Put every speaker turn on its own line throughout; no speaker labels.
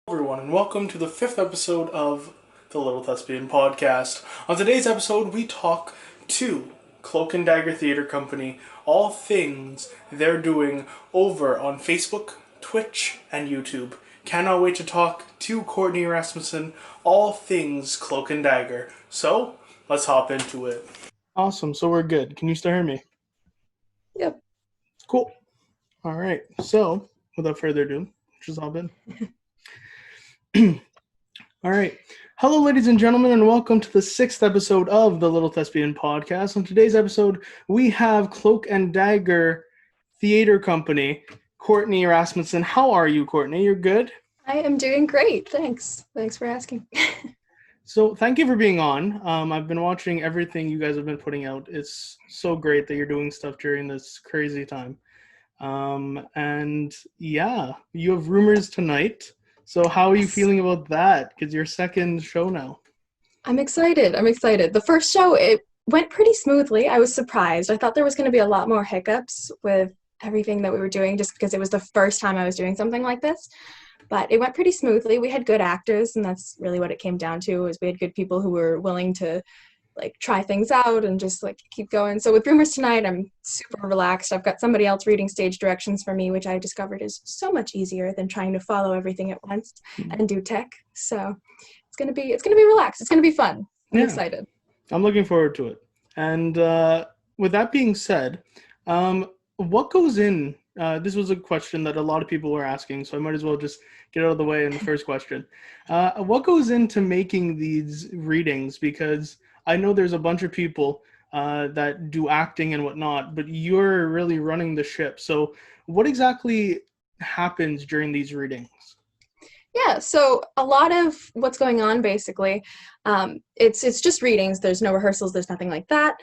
Everyone, and welcome to the 5th episode of the Little Thespian Podcast. On today's episode, we talk to Cloak and Dagger Theater Company, all things they're doing over on Facebook, Twitch, and YouTube. Cannot wait to talk to Courtney Rasmussen, all things Cloak and Dagger. So, let's hop into it. Awesome, so we're good. Can you still hear me?
Yep.
Cool. All right, so, without further ado, just hop in. All right. Hello, ladies and gentlemen, and welcome to the 6th episode of the Little Thespian Podcast. On today's episode, we have Cloak and Dagger Theater Company, Courtney Rasmussen. How are you, Courtney? You're good?
I am doing great. Thanks. Thanks for asking.
So thank you for being on. I've been watching everything you guys have been putting out. It's so great that you're doing stuff during this crazy time. And yeah, you have rumors tonight. So how are you feeling about that? Because your second show now.
I'm excited. The first show, it went pretty smoothly. I was surprised. I thought there was going to be a lot more hiccups with everything that we were doing just because it was the first time I was doing something like this. But it went pretty smoothly. We had good actors, and that's really what it came down to, is we had good people who were willing to try things out and just keep going. So with Rumors Tonight, I'm super relaxed. I've got somebody else reading stage directions for me, which I discovered is so much easier than trying to follow everything at once and do tech. So it's gonna be relaxed. It's gonna be fun. I'm excited.
I'm looking forward to it. And with that being said, what goes in? This was a question that a lot of people were asking, so I might as well just get out of the way in the first question. What goes into making these readings? Because I know there's a bunch of people that do acting and whatnot, but you're really running the ship. So what exactly happens during these readings?
Yeah, so a lot of what's going on, basically, it's just readings. There's no rehearsals. There's nothing like that.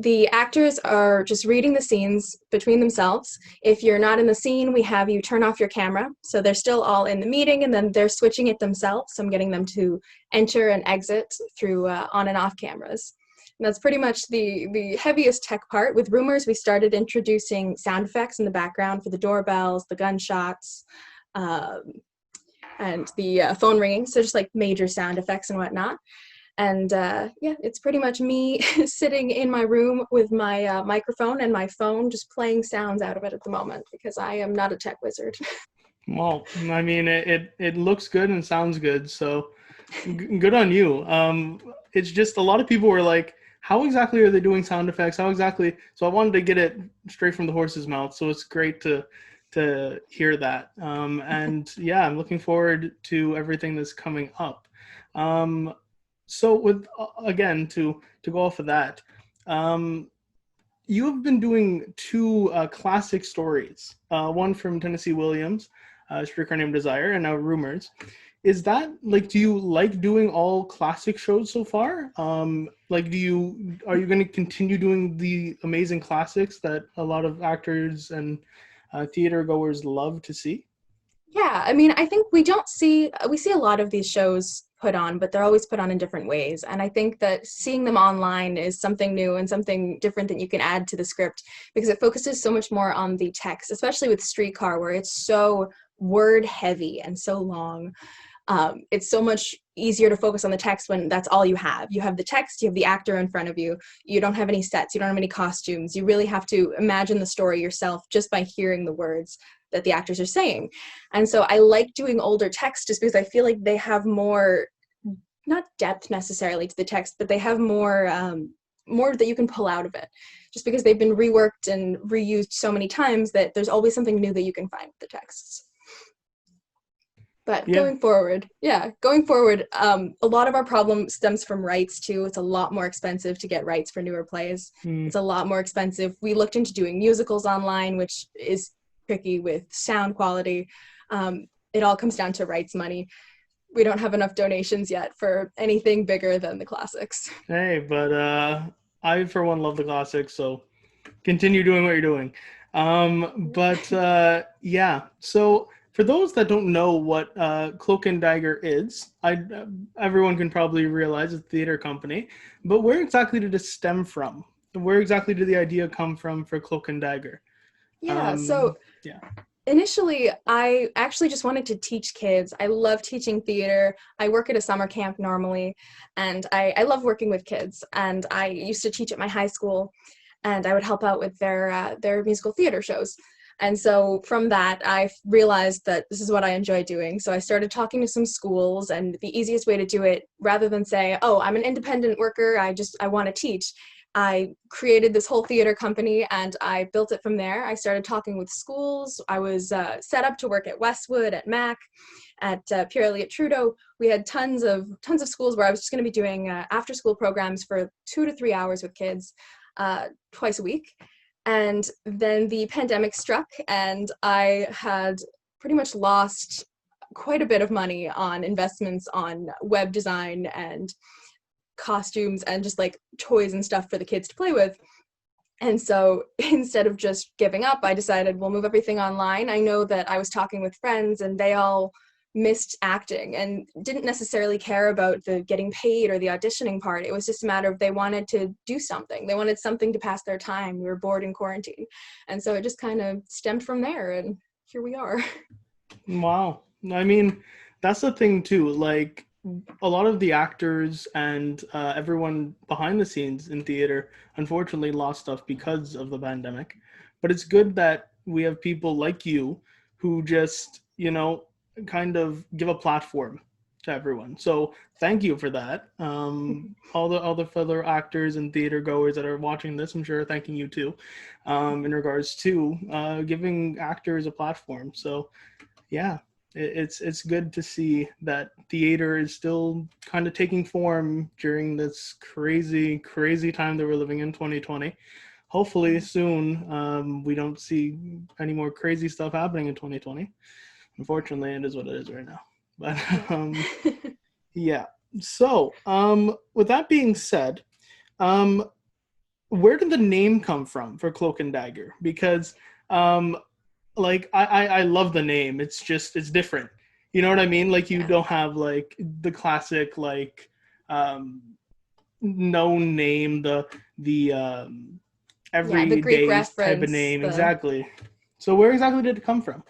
The actors are just reading the scenes between themselves. If you're not in the scene, we have you turn off your camera. So they're still all in the meeting, and then they're switching it themselves. So I'm getting them to enter and exit through on and off cameras. And that's pretty much the heaviest tech part. With Rumors, we started introducing sound effects in the background for the doorbells, the gunshots, and the phone ringing. So just major sound effects and whatnot. And it's pretty much me sitting in my room with my microphone and my phone, just playing sounds out of it at the moment, because I am not a tech wizard.
Well, I mean, it looks good and sounds good, so good on you. It's just a lot of people were like, how exactly are they doing sound effects? How exactly? So I wanted to get it straight from the horse's mouth, so it's great to hear that. And yeah, I'm looking forward to everything that's coming up. So with, again, to go off of that, you have been doing two classic stories, one from Tennessee Williams Streetcar Named Desire, and now Rumors. Is that like, do you like doing all classic shows so far? Like, are you going to continue doing the amazing classics that a lot of actors and theater goers love to see?
Yeah, I mean, I think we see a lot of these shows put on, but they're always put on in different ways. And I think that seeing them online is something new and something different that you can add to the script, because it focuses so much more on the text, especially with Streetcar, where it's so word heavy and so long. It's so much easier to focus on the text when that's all you have. You have the text, you have the actor in front of you. You don't have any sets, you don't have any costumes. You really have to imagine the story yourself just by hearing the words that the actors are saying. And so I like doing older text just because I feel like they have more, not depth necessarily to the text, but they have more that you can pull out of it, just because they've been reworked and reused so many times that there's always something new that you can find with the texts. But going forward, a lot of our problem stems from rights too. It's a lot more expensive to get rights for newer plays. It's a lot more expensive. We looked into doing musicals online, which is tricky with sound quality. It all comes down to rights money. We don't have enough donations yet for anything bigger than the classics.
Hey, but I for one love the classics, so continue doing what you're doing. So for those that don't know what Cloak and Dagger is, everyone can probably realize it's a theater company, but where exactly did it stem from? Where exactly did the idea come from for Cloak and Dagger?
Initially, I actually just wanted to teach kids. I love teaching theater. I work at a summer camp normally, and I love working with kids. And I used to teach at my high school, and I would help out with their musical theater shows. And so from that, I realized that this is what I enjoy doing. So I started talking to some schools, and the easiest way to do it, rather than say, oh, I'm an independent worker, I want to teach, I created this whole theater company and I built it from there. I started talking with schools. I was set up to work at Westwood, at Mac, at Pierre Elliott Trudeau. We had tons of schools where I was just going to be doing after school programs for 2 to 3 hours with kids twice a week. And then the pandemic struck, and I had pretty much lost quite a bit of money on investments on web design and costumes and just like toys and stuff for the kids to play with. And so instead of just giving up, I decided we'll move everything online. I know that I was talking with friends and they all missed acting and didn't necessarily care about the getting paid or the auditioning part. It was just a matter of they wanted to do something. They wanted something to pass their time. We were bored in quarantine. And so it just kind of stemmed from there, and here we are.
Wow. I mean, that's the thing too. Like, a lot of the actors and everyone behind the scenes in theater unfortunately lost stuff because of the pandemic. But it's good that we have people like you who just, kind of give a platform to everyone. So thank you for that. All the fellow actors and theater goers that are watching this, I'm sure, are thanking you too, in regards to giving actors a platform. So yeah, it's good to see that theater is still kind of taking form during this crazy time that we're living in, 2020. Hopefully soon we don't see any more crazy stuff happening in 2020. Unfortunately, it is what it is right now. But yeah. So with that being said, where did the name come from for Cloak and Dagger? Because like I love the name. It's different. You know what I mean? Like, you don't have like the classic like known name, the everyday type of name. Exactly. So where exactly did it come from?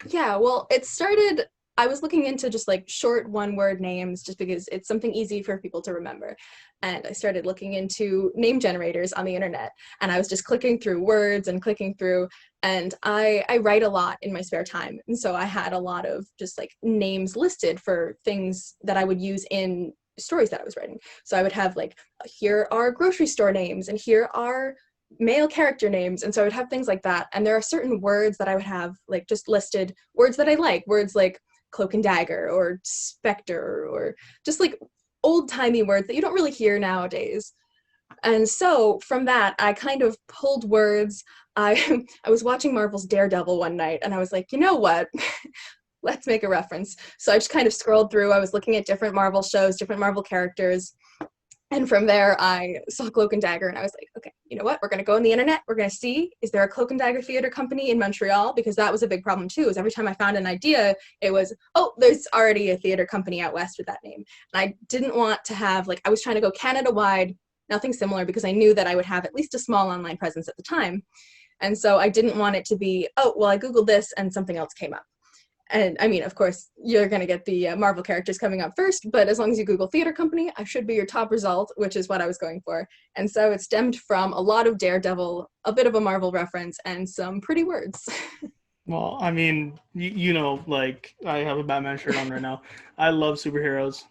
Yeah, well, it started, I was looking into just like short one-word names just because it's something easy for people to remember. And I started looking into name generators on the internet, and I was just clicking through words and clicking through, and I write a lot in my spare time. And so I had a lot of just like names listed for things that I would use in stories that I was writing. So I would have like, here are grocery store names, and here are male character names, and so I would have things like that. And there are certain words that I would have like just listed, words that I like, words like Cloak and Dagger or Spectre, or just like old-timey words that you don't really hear nowadays. And so from that, I kind of pulled words. I was watching Marvel's Daredevil one night, and I was like, you know what? Let's make a reference. So I just kind of scrolled through. I was looking at different Marvel shows, different Marvel characters. And from there, I saw Cloak and Dagger, and I was like, okay, you know what? We're going to go on the internet. We're going to see, is there a Cloak and Dagger theater company in Montreal? Because that was a big problem, too, is every time I found an idea, it was, oh, there's already a theater company out west with that name. And I didn't want to have, like, I was trying to go Canada-wide, nothing similar, because I knew that I would have at least a small online presence at the time. And so I didn't want it to be, oh, well, I Googled this, and something else came up. And I mean, of course, you're going to get the Marvel characters coming up first, but as long as you Google theater company, I should be your top result, which is what I was going for. And so it stemmed from a lot of Daredevil, a bit of a Marvel reference, and some pretty words.
Well, I mean, you know, like I have a Batman shirt on right now. I love superheroes.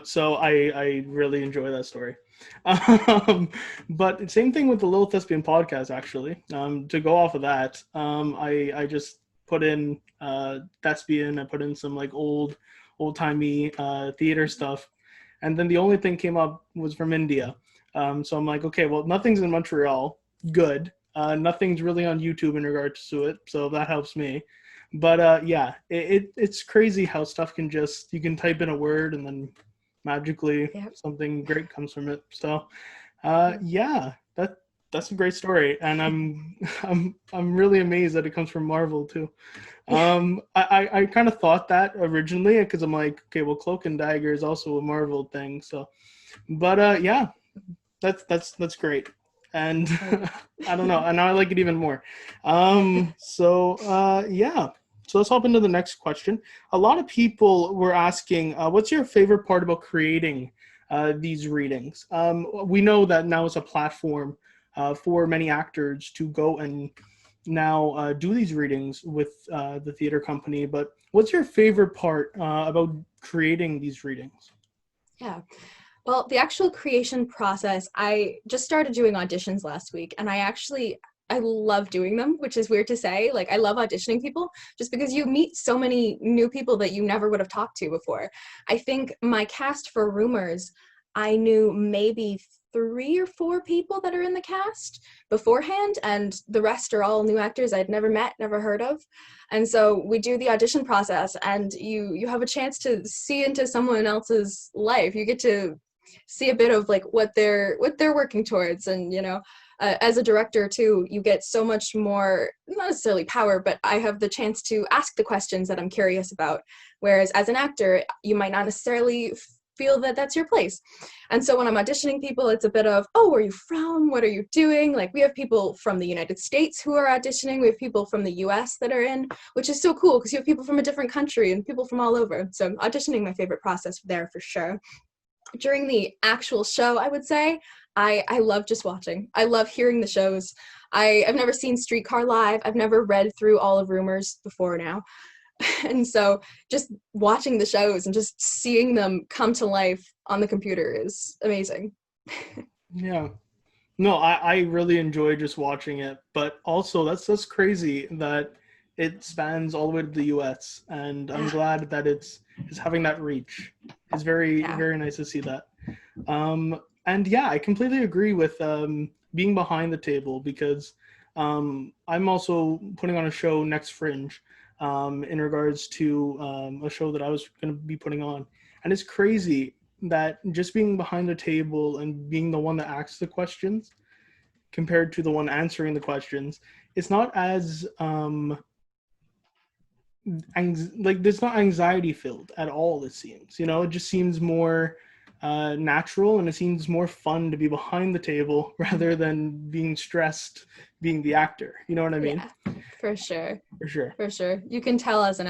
So I really enjoy that story. But same thing with the Little Thespian Podcast, actually. To go off of that, I just put in thespian. I put in some like old-timey theater stuff, and then the only thing came up was from India. So I'm like, okay, well, nothing's in Montreal. Good. Nothing's really on YouTube in regards to it, so that helps me. But yeah, it's crazy how stuff can just, you can type in a word and then magically something great comes from it. So yeah, that's a great story, and I'm really amazed that it comes from Marvel too. I kind of thought that originally because I'm like, okay, well, Cloak and Dagger is also a Marvel thing, so. But yeah, that's great. And I don't know, and now I like it even more. So yeah, so let's hop into the next question. A lot of people were asking, what's your favorite part about creating these readings? We know that now it's a platform for many actors to go and now do these readings with the theater company, but what's your favorite part about creating these readings?
Yeah. Well, the actual creation process, I just started doing auditions last week, and I love doing them, which is weird to say. Like, I love auditioning people just because you meet so many new people that you never would have talked to before. I think my cast for Rumors, I knew maybe 3 or 4 people that are in the cast beforehand, and the rest are all new actors I'd never met, never heard of. And so we do the audition process, and you have a chance to see into someone else's life. You get to see a bit of like what they're working towards, and you know, as a director too, you get so much more, not necessarily power, but I have the chance to ask the questions that I'm curious about, whereas as an actor you might not necessarily feel that that's your place. And so when I'm auditioning people, it's a bit of, oh, where are you from, what are you doing? Like, we have people from the United States who are auditioning, we have people from the US that are in, which is so cool because you have people from a different country and people from all over. So auditioning, my favorite process there for sure. During the actual show, I would say, I love just watching. I love hearing the shows. I've never seen Streetcar live. I've never read through all of Rumors before now. And so just watching the shows and just seeing them come to life on the computer is amazing.
Yeah. No, I really enjoy just watching it, but also that's crazy that it spans all the way to the US, and I'm glad that it's having that reach. It's very nice to see that. And yeah, I completely agree with being behind the table, because I'm also putting on a show next Fringe in regards to a show that I was going to be putting on. And it's crazy that just being behind the table and being the one that asks the questions compared to the one answering the questions, it's not as like, there's not anxiety filled at all, it seems. You know, it just seems more natural, and it seems more fun to be behind the table rather than being stressed being the actor. You know what I mean?
Yeah, for sure.
For sure.
You can tell as an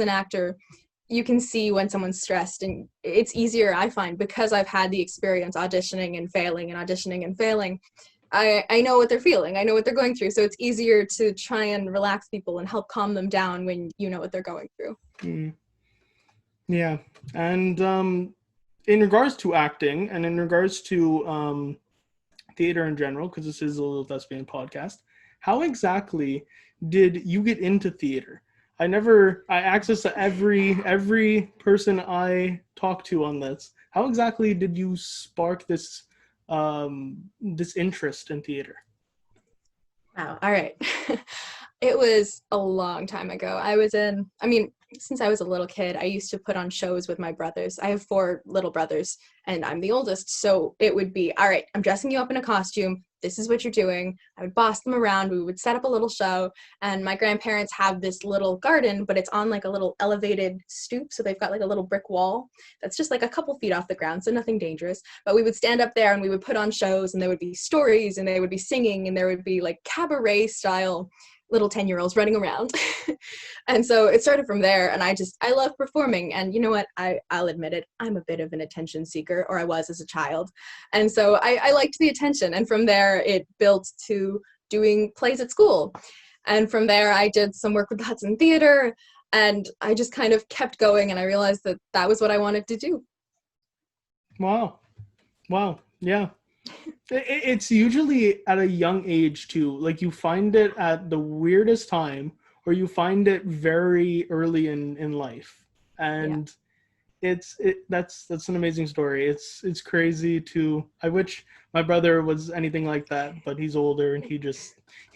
actor, you can see when someone's stressed, and it's easier, I find, because I've had the experience auditioning and failing and auditioning and failing. I know what they're feeling. I know what they're going through. So it's easier to try and relax people and help calm them down when you know what they're going through.
Mm. Yeah. And in regards to acting and in regards to theater in general, because this is a Little Thespian podcast, how exactly did you get into theater? I access to every person I talk to on this. How exactly did you spark this this interest in theater?
Wow. All right. It was a long time ago. Since I was a little kid, I used to put on shows with my brothers. I have 4 little brothers, and I'm the oldest. So it would be, all right, I'm dressing you up in a costume. This is what you're doing. I would boss them around. We would set up a little show, and my grandparents have this little garden, but it's on like a little elevated stoop. So they've got like a little brick wall that's just like a couple feet off the ground, so nothing dangerous. But we would stand up there and we would put on shows, and there would be stories, and they would be singing, and there would be like cabaret style little 10-year-olds running around. And so it started from there, and I love performing. And you know what, I'll admit it, I'm a bit of an attention seeker, or I was as a child, and so I liked the attention. And from there it built to doing plays at school, and from there I did some work with the Hudson Theater, and I just kind of kept going, and I realized that that was what I wanted to do.
Wow. Yeah. It's usually at a young age too. Like you find it at the weirdest time, or you find it very early in life. And that's an amazing story. It's crazy I wish my brother was anything like that, but he's older and he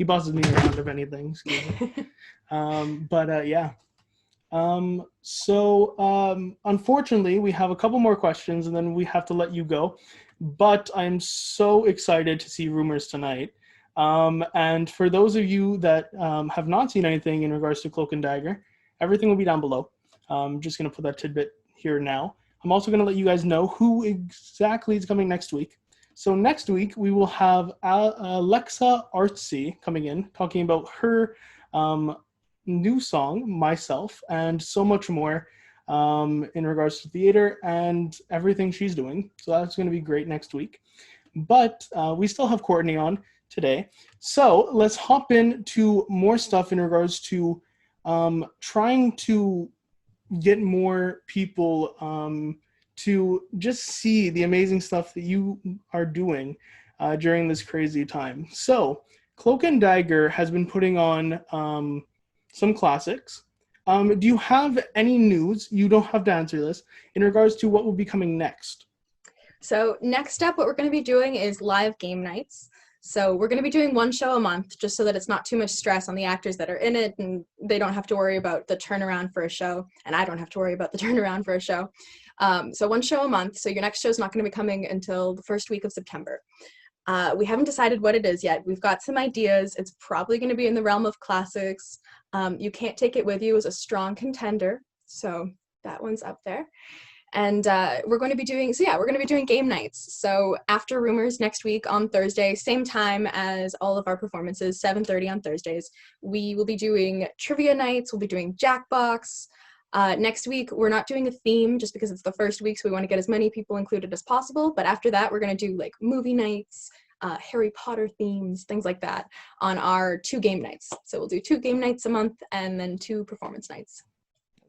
bosses me around if anything. Excuse me. Unfortunately, we have a couple more questions and then we have to let you go. But I'm so excited to see Rumors tonight. And for those of you that have not seen anything in regards to Cloak and Dagger, everything will be down below. I'm just going to put that tidbit here now. I'm also going to let you guys know who exactly is coming next week. So next week, we will have Alexa Artsy coming in, talking about her new song, Myself, and so much more in regards to theater and everything she's doing. So that's going to be great next week. But we still have Courtney on today. So let's hop into more stuff in regards to trying to get more people to just see the amazing stuff that you are doing during this crazy time. So Cloak and Dagger has been putting on some classics. Do you have any news? You don't have to answer this in regards to what will be coming next.
So next up, what we're going to be doing is live game nights. So we're going to be doing 1 show a month, just so that it's not too much stress on the actors that are in it, and they don't have to worry about the turnaround for a show, and I don't have to worry about the turnaround for a show. So 1 show a month. So your next show is not going to be coming until the first week of September. We haven't decided what it is yet. We've got some ideas. It's probably going to be in the realm of classics. You Can't Take It With You is a strong contender, so that one's up there. And we're going to be doing game nights. So after Rumors next week on Thursday, same time as all of our performances, 7:30 on Thursdays, we will be doing trivia nights. We'll be doing Jackbox. Next week, we're not doing a theme just because it's the first week, so we want to get as many people included as possible. But after that, we're going to do like movie nights, Harry Potter themes, things like that on our 2 game nights. So we'll do 2 game nights a month and then 2 performance nights.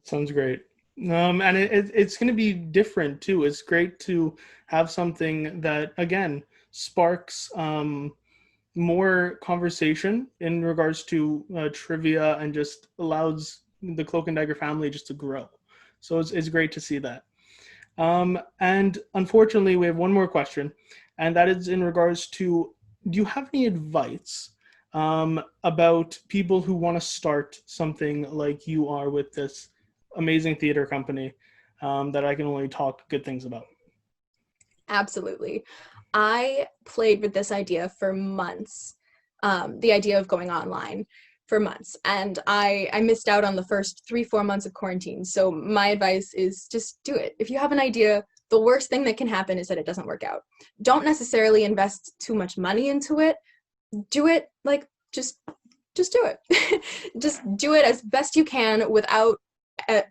Sounds great. And it's going to be different too. It's great to have something that, again, sparks more conversation in regards to trivia and just allows the Cloak and Dagger family just to grow. So it's great to see that. And unfortunately, we have one more question, and that is in regards to, do you have any advice about people who want to start something like you are with this amazing theater company that I can only talk good things about?
Absolutely. I played with this idea for months, the idea of going online for months, and I missed out on the first 3-4 months of quarantine. So my advice is just do it. If you have an idea, the worst thing that can happen is that it doesn't work out. Don't necessarily invest too much money into it. Do it, like, just do it. Just do it as best you can without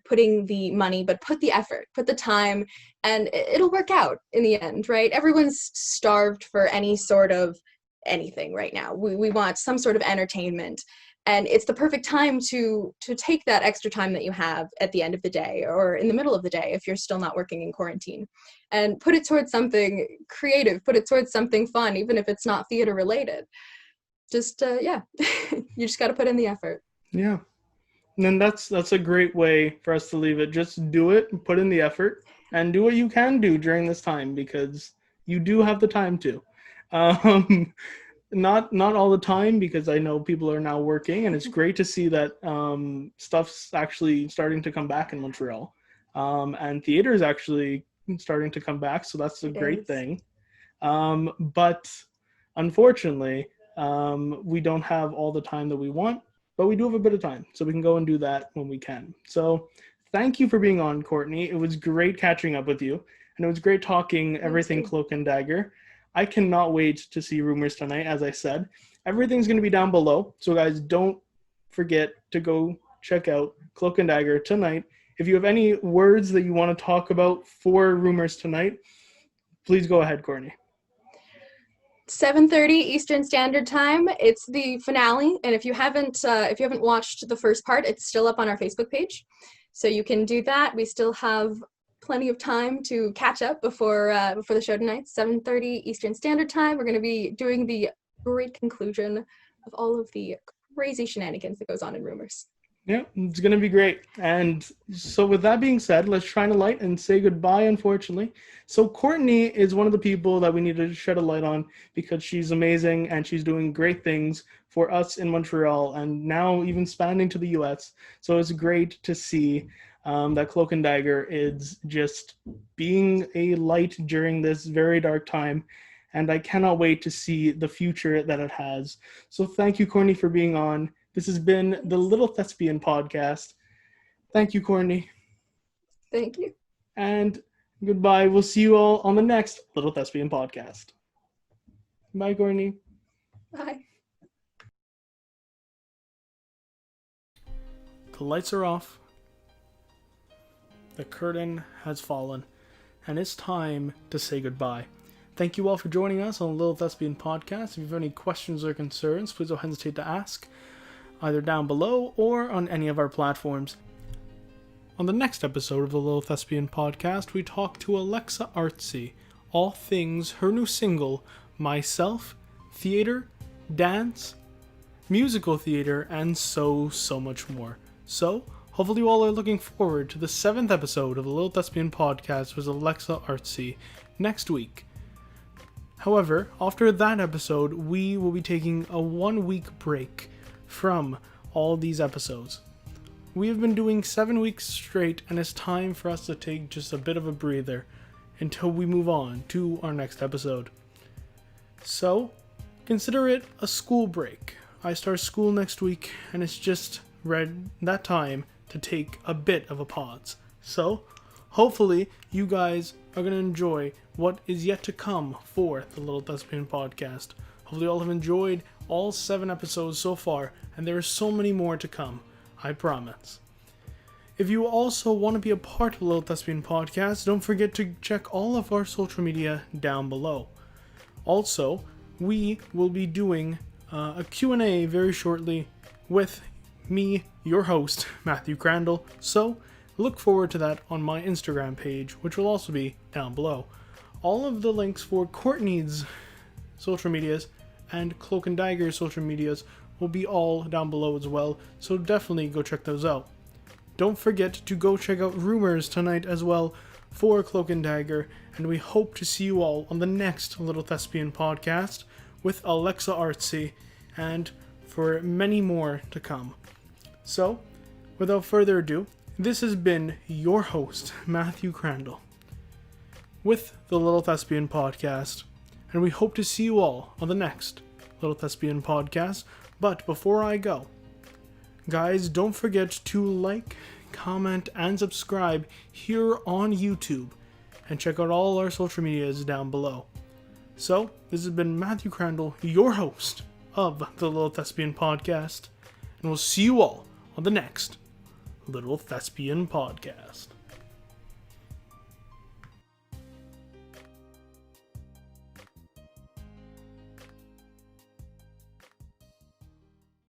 putting the money, but put the effort, put the time, and it'll work out in the end, right? Everyone's starved for any sort of anything right now. We want some sort of entertainment, and it's the perfect time to take that extra time that you have at the end of the day or in the middle of the day if you're still not working in quarantine, and put it towards something creative, put it towards something fun, even if it's not theater related. Just you just got to put in the effort.
Yeah. And then that's a great way for us to leave it. Just do it, put in the effort, and do what you can do during this time, because you do have the time to. Um, not all the time, because I know people are now working, and it's great to see that stuff's actually starting to come back in Montreal, and theater is actually starting to come back, so that's a great thing. But unfortunately, we don't have all the time that we want, but we do have a bit of time, so we can go and do that when we can. So thank you for being on, Courtney. It was great catching up with you, and it was great talking everything Cloak and Dagger. I cannot wait to see Rumors tonight, as I said. Everything's going to be down below, so guys, don't forget to go check out Cloak and Dagger tonight. If you have any words that you want to talk about for Rumors tonight, please go ahead, Courtney.
7:30 Eastern Standard Time. It's the finale, and if you haven't watched the first part, it's still up on our Facebook page, so you can do that. We still have plenty of time to catch up before the show tonight. 7:30 Eastern Standard Time. We're going to be doing the great conclusion of all of the crazy shenanigans that goes on in Rumors.
Yeah, it's going to be great. And so with that being said, let's shine a light and say goodbye, unfortunately. So Courtney is one of the people that we need to shed a light on, because she's amazing and she's doing great things for us in Montreal and now even spanning to the US. So it's great to see that Cloak and Dagger is just being a light during this very dark time. And I cannot wait to see the future that it has. So thank you, Courtney, for being on. This has been the Little Thespian Podcast. Thank you, Courtney.
Thank you.
And goodbye. We'll see you all on the next Little Thespian Podcast. Bye, Courtney.
Bye.
The lights are off. The curtain has fallen. And it's time to say goodbye. Thank you all for joining us on the Little Thespian Podcast. If you have any questions or concerns, please don't hesitate to ask, either down below or on any of our platforms. On the next episode of the Little Thespian Podcast, we talk to Alexa Artsy, all things her new single, Myself, theater, dance, musical theater, and so much more. So, hopefully you all are looking forward to the 7th episode of the Little Thespian Podcast with Alexa Artsy next week. However, after that episode, we will be taking a 1-week break from all these episodes. We have been doing 7 weeks straight, and it's time for us to take just a bit of a breather until we move on to our next episode. So, consider it a school break. I start school next week, and it's just that time to take a bit of a pause. So, hopefully, you guys are going to enjoy what is yet to come for the Little Thespian Podcast. Hopefully you all have enjoyed all 7 episodes so far, and there are so many more to come, I promise. If you also want to be a part of the Little Thespian Podcast, don't forget to check all of our social media down below. Also, we will be doing a Q&A very shortly with me, your host, Matthew Crandall, so look forward to that on my Instagram page, which will also be down below. All of the links for Courtney's social medias and Cloak and Dagger's social medias will be all down below as well, so definitely go check those out. Don't forget to go check out Rumors tonight as well for Cloak and Dagger, and we hope to see you all on the next Little Thespian Podcast with Alexa Artsy, and for many more to come. So, without further ado, this has been your host, Matthew Crandall, with the Little Thespian Podcast, and we hope to see you all on the next Little Thespian Podcast. But before I go, guys, don't forget to like, comment, and subscribe here on YouTube, and check out all our social medias down below. So, this has been Matthew Crandall, your host of the Little Thespian Podcast, and we'll see you all on the next Little Thespian Podcast.